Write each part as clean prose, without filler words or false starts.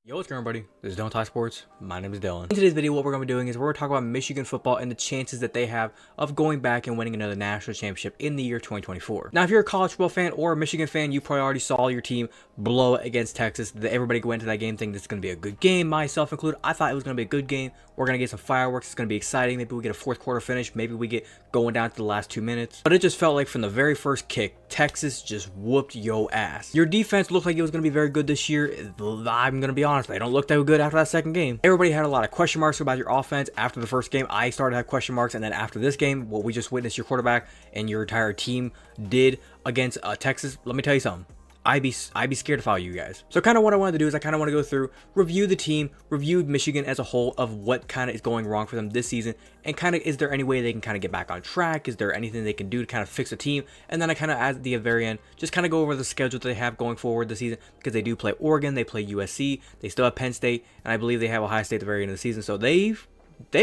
Yo, what's going on, everybody? This is Don't Talk Sports. My name is Dylan. In today's video, what we're going to be doing is we're going to talk about Michigan football and the chances that they have of going back and winning another national championship in the year 2024. Now, if you're a college football fan or a Michigan fan, you probably already saw your team blow it against Texas. Everybody went into that game thinking this is going to be a good game, myself included. I thought it was going to be a good game. We're going to get some fireworks. It's going to be exciting. Maybe we get a fourth quarter finish. Maybe we get going down to the last 2 minutes. But it just felt like from the very first kick, Texas just whooped yo ass. Your defense looked like it was going to be very good this year. I'm going to be honest, they don't look that good after that second game. Everybody had a lot of question marks about your offense after the first game. I started to have question marks, and then after this game, what we just witnessed your quarterback and your entire team did against Texas, let me tell you something. I'd be scared if I were you guys. So kind of what I wanted to do is I kind of want to go through, review the team, review Michigan as a whole of what kind of is going wrong for them this season, and kind of is there any way they can kind of get back on track? Is there anything they can do to kind of fix the team? And then I kind of at the very end just kind of go over the schedule that they have going forward this season, because they do play Oregon, they play USC, they still have Penn State, and I believe they have Ohio State at the very end of the season. So they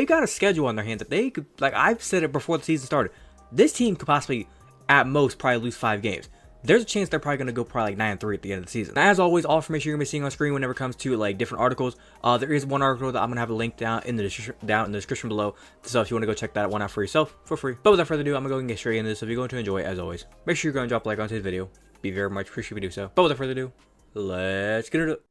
got a schedule on their hands that they could, like I've said it before the season started, this team could possibly at most probably lose 5 games. There's a chance they're probably going to go probably like 9-3 at the end of the season. As always, all information you're going to be seeing on screen whenever it comes to like different articles. There is one article that I'm going to have a link down in the description below. So if you want to go check that one out for yourself for free. But without further ado, I'm going to go and get straight into this. So if you're going to enjoy it, as always, make sure you're going to drop a like on today's video. Be very much appreciated if you do so. But without further ado, let's get into it.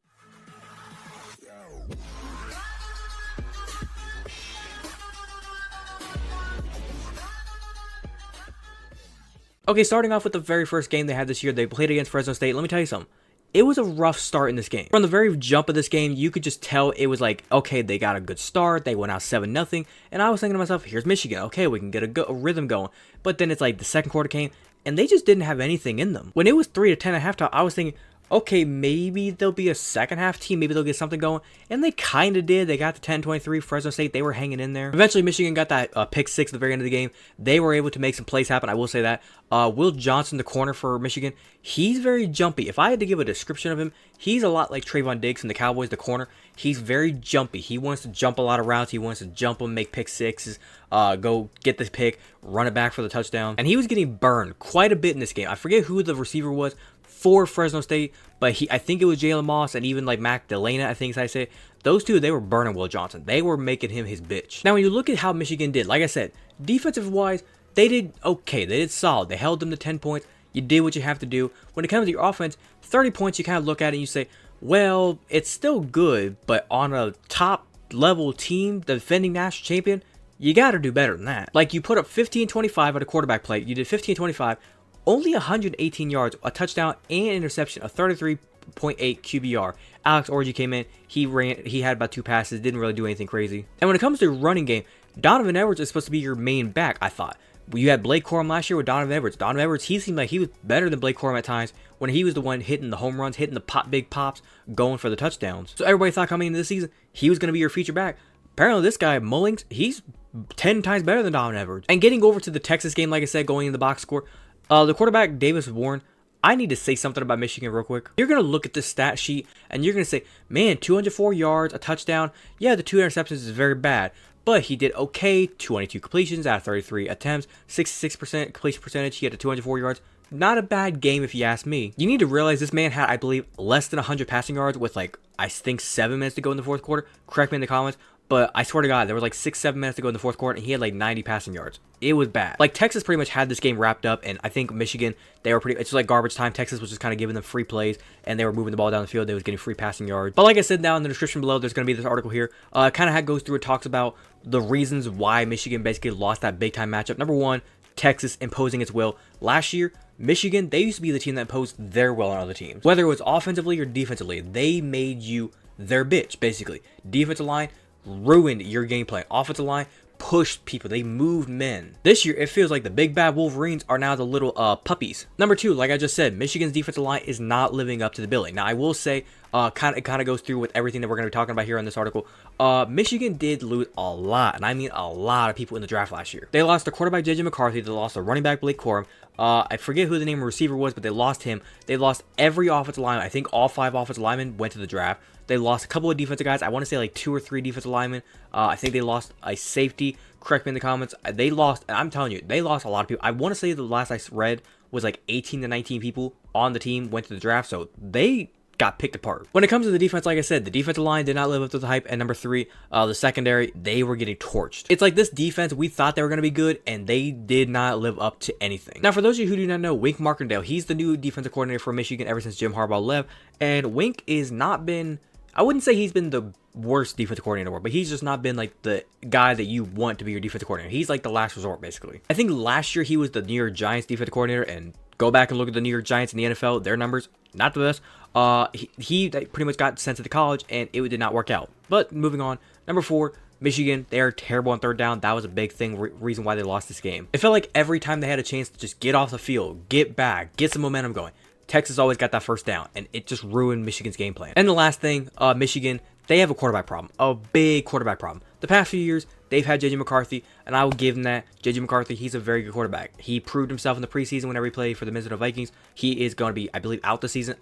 Okay, starting off with the very first game they had this year, they played against Fresno State. Let me tell you something. It was a rough start in this game. From the very jump of this game, you could just tell it was like, okay, they got a good start. They went out 7-0. And I was thinking to myself, here's Michigan. Okay, we can get a rhythm going. But then it's like the second quarter came, and they just didn't have anything in them. When it was 3-10 at halftime, I was thinking, okay, maybe there'll be a second half team. Maybe they'll get something going. And they kind of did. They got the 10-23. Fresno State, they were hanging in there. Eventually, Michigan got that pick 6 at the very end of the game. They were able to make some plays happen. I will say that. Will Johnson, the corner for Michigan, he's very jumpy. If I had to give a description of him, he's a lot like Trayvon Diggs from the Cowboys, the corner. He's very jumpy. He wants to jump a lot of routes. He wants to jump them, make pick sixes, go get this pick, run it back for the touchdown. And he was getting burned quite a bit in this game. I forget who the receiver was for Fresno State, but I think it was Jalen Moss and even like Mac Delana, I think is how I say it. Those two, they were burning Will Johnson. They were making him his bitch. Now, when you look at how Michigan did, like I said, defensive-wise, they did okay. They did solid. They held them to 10 points. You did what you have to do. When it comes to your offense, 30 points, you kind of look at it and you say, well, it's still good, but on a top-level team, the defending national champion, you got to do better than that. Like, you put up 15-25 at a quarterback play. You did 15-25. Only 118 yards, a touchdown, and an interception, a 33.8 QBR. Alex Orji came in. He had about 2 passes, didn't really do anything crazy. And when it comes to running game, Donovan Edwards is supposed to be your main back, I thought. You had Blake Corum last year with Donovan Edwards. Donovan Edwards, he seemed like he was better than Blake Corum at times when he was the one hitting the home runs, hitting the big pops, going for the touchdowns. So everybody thought coming into this season, he was going to be your feature back. Apparently this guy, Mullings, he's 10 times better than Donovan Edwards. And getting over to the Texas game, like I said, going in the box score, the quarterback, Davis Warren, I need to say something about Michigan real quick. You're going to look at this stat sheet, and you're going to say, man, 204 yards, a touchdown. Yeah, the 2 interceptions is very bad, but he did okay. 22 completions out of 33 attempts, 66% completion percentage. He had 204 yards. Not a bad game if you ask me. You need to realize this man had, I believe, less than 100 passing yards with like, I think 7 minutes to go in the fourth quarter. Correct me in the comments. But I swear to God, there was like 6-7 minutes to go in the fourth quarter, and he had like 90 passing yards. It was bad. Like, Texas pretty much had this game wrapped up, and I think Michigan, they were it's just like garbage time. Texas was just kind of giving them free plays, and they were moving the ball down the field. They was getting free passing yards. But like I said, down in the description below, there's going to be this article here. Kind of goes through and talks about the reasons why Michigan basically lost that big-time matchup. Number one, Texas imposing its will. Last year, Michigan, they used to be the team that imposed their will on other teams. Whether it was offensively or defensively, they made you their bitch, basically. Defensive line ruined your game plan. Offensive line pushed people. They moved men. This year, it feels like the big bad Wolverines are now the little puppies. Number two, like I just said, Michigan's defensive line is not living up to the billing. Now, I will say, it kind of goes through with everything that we're going to be talking about here in this article. Michigan did lose a lot, and I mean a lot of people in the draft last year. They lost the quarterback, J.J. McCarthy. They lost the running back, Blake Corum. I forget who the name of receiver was, but they lost him. They lost every offensive lineman. I think all 5 offensive linemen went to the draft. They lost a couple of defensive guys. I want to say like 2 or 3 defensive linemen. I think they lost a safety. Correct me in the comments. They lost, and I'm telling you, they lost a lot of people. I want to say the last I read was like 18 to 19 people on the team went to the draft. So they got picked apart. When it comes to the defense, like I said, the defensive line did not live up to the hype. And number 3, the secondary, they were getting torched. It's like this defense, we thought they were going to be good, and they did not live up to anything. Now, for those of you who do not know, Wink Martindale, he's the new defensive coordinator for Michigan ever since Jim Harbaugh left. And Wink is not been, I wouldn't say he's been the worst defensive coordinator in the world, but he's just not been like the guy that you want to be your defensive coordinator. He's like the last resort, basically. I think last year he was the New York Giants defensive coordinator, and go back and look at the New York Giants in the NFL, their numbers, not the best. He pretty much got sent to the college, and it did not work out. But moving on, number 4, Michigan, they are terrible on third down. That was a big thing, reason why they lost this game. It felt like every time they had a chance to just get off the field, get back, get some momentum going, Texas always got that first down, and it just ruined Michigan's game plan. And the last thing, Michigan, they have a quarterback problem, a big quarterback problem. The past few years, they've had J.J. McCarthy, and I will give them that. J.J. McCarthy, he's a very good quarterback. He proved himself in the preseason whenever he played for the Minnesota Vikings. He is going to be, I believe, out the season.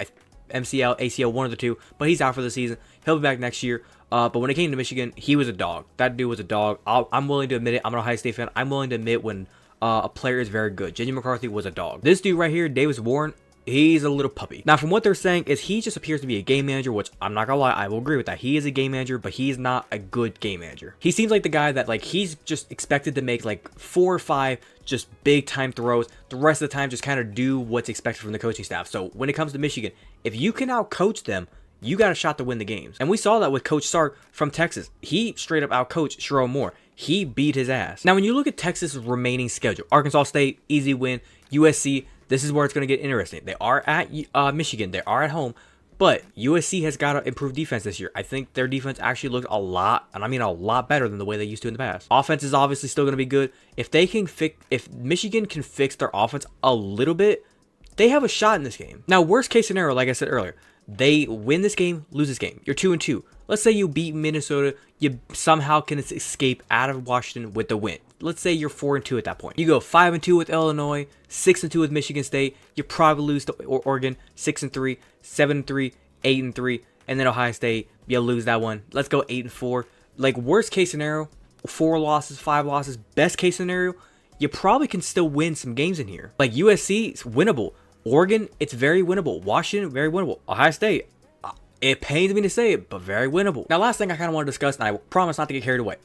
MCL, ACL, one of the two, but he's out for the season. He'll be back next year. But when it came to Michigan, he was a dog. That dude was a dog. I'm willing to admit it. I'm an Ohio State fan. I'm willing to admit when a player is very good. J.J. McCarthy was a dog. This dude right here, Davis Warren, he's a little puppy. Now, from what they're saying is he just appears to be a game manager, which I'm not gonna lie, I will agree with that. He is a game manager, but he's not a good game manager. He seems like the guy that like he's just expected to make like 4 or 5 just big time throws. The rest of the time just kind of do what's expected from the coaching staff. So when it comes to Michigan, if you can outcoach them, you got a shot to win the games. And we saw that with Coach Sark from Texas. He straight up outcoached Sherrone Moore. He beat his ass. Now, when you look at Texas' remaining schedule, Arkansas State, easy win. USC, this is where it's going to get interesting. They are at Michigan. They are at home. But USC has got to improve defense this year. I think their defense actually looks a lot, and I mean a lot better than the way they used to in the past. Offense is obviously still going to be good. If Michigan can fix their offense a little bit, they have a shot in this game. Now, worst case scenario, like I said earlier, they win this game, lose this game. You're 2-2. Let's say you beat Minnesota. You somehow can escape out of Washington with the win. Let's say you're 4-2 at that point. You go 5-2 with Illinois, 6-2 with Michigan State. You probably lose to Oregon, 6-3, 7-3, 8-3, and then Ohio State. You lose that one. Let's go 8-4. Like worst case scenario, 4 losses, 5 losses. Best case scenario, you probably can still win some games in here. Like USC, it's winnable. Oregon, it's very winnable. Washington, very winnable. Ohio State, it pains me to say it, but very winnable. Now, last thing I kind of want to discuss, and I promise not to get carried away.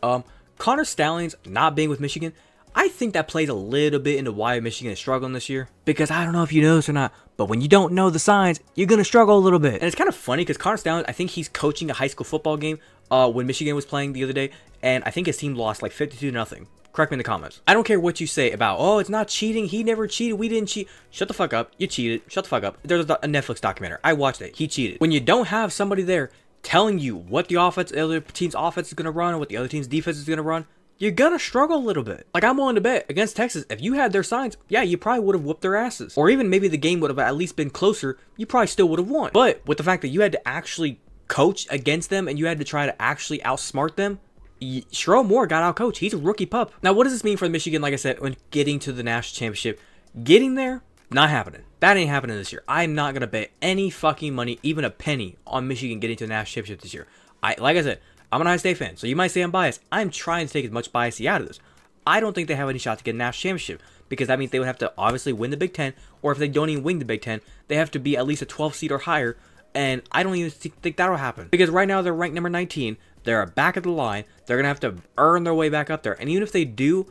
Connor Stallings not being with Michigan, I think that plays a little bit into why Michigan is struggling this year. Because I don't know if you know this or not, but when you don't know the signs, you're going to struggle a little bit. And it's kind of funny because Connor Stallings, I think he's coaching a high school football game when Michigan was playing the other day, and I think his team lost like 52-0. Correct me in the comments. I don't care what you say about, oh, it's not cheating. He never cheated. We didn't cheat. Shut the fuck up. You cheated. Shut the fuck up. There's a Netflix documentary. I watched it. He cheated. When you don't have somebody there telling you what the other team's offense is going to run and what the other team's defense is going to run, you're going to struggle a little bit. Like, I'm willing to bet against Texas, if you had their signs, yeah, you probably would have whooped their asses. Or even maybe the game would have at least been closer. You probably still would have won. But with the fact that you had to actually coach against them and you had to try to actually outsmart them, Sherrone Moore got out coached. He's a rookie pup. Now, what does this mean for Michigan? Like I said, when getting to the national championship, getting there, not happening. That ain't happening this year. I'm not gonna bet any fucking money, even a penny, on Michigan getting to the national championship this year. Like I said, I'm an Ohio State fan, so you might say I'm biased. I'm trying to take as much bias out of this. I don't think they have any shot to get a national championship because that means they would have to obviously win the Big Ten, or if they don't even win the Big Ten, they have to be at least a 12 seed or higher. And I don't even think that'll happen because right now they're ranked number 19. They're back of the line. They're going to have to earn their way back up there. And even if they do,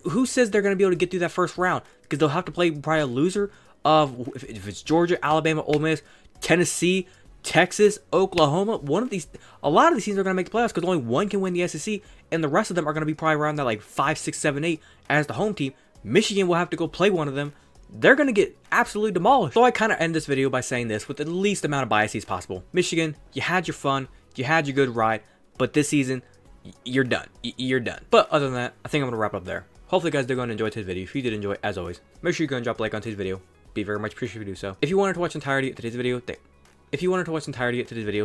who says they're going to be able to get through that first round? Because they'll have to play probably a loser of, if it's Georgia, Alabama, Ole Miss, Tennessee, Texas, Oklahoma. A lot of these teams are going to make the playoffs because only one can win the SEC. And the rest of them are going to be probably around that like 5, 6, 7, 8 as the home team. Michigan will have to go play one of them. They're going to get absolutely demolished. So I kind of end this video by saying this with the least amount of biases possible. Michigan, you had your fun. You had your good ride, but this season, you're done. You're done. But other than that, I think I'm going to wrap up there. Hopefully, you guys are going to enjoy today's video. If you did enjoy, as always, make sure you go and drop a like on today's video. Be very much appreciated if you do so. If you wanted to watch the entirety of today's video,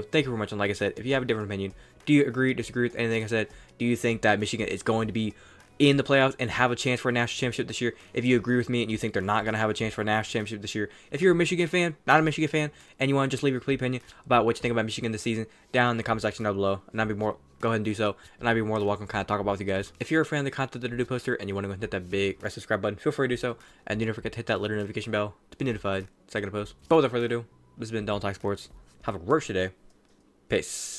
thank you very much. And like I said, if you have a different opinion, do you agree, disagree with anything I said? Do you think that Michigan is going to be in the playoffs and have a chance for a national championship this year? If you agree with me and you think they're not going to have a chance for a national championship this year, if you're a Michigan fan, not a Michigan fan, and you want to just leave your complete opinion about what you think about Michigan this season down in the comment section down below, and go ahead and do so, and I'd be more than welcome to kind of talk about with you guys. If you're a fan of the content that I do poster and you want to go and hit that big red subscribe button, feel free to do so, and do not forget to hit that little notification bell to be notified second I post. But without further ado, This has been Don't Talk Sports. Have a great day. Peace.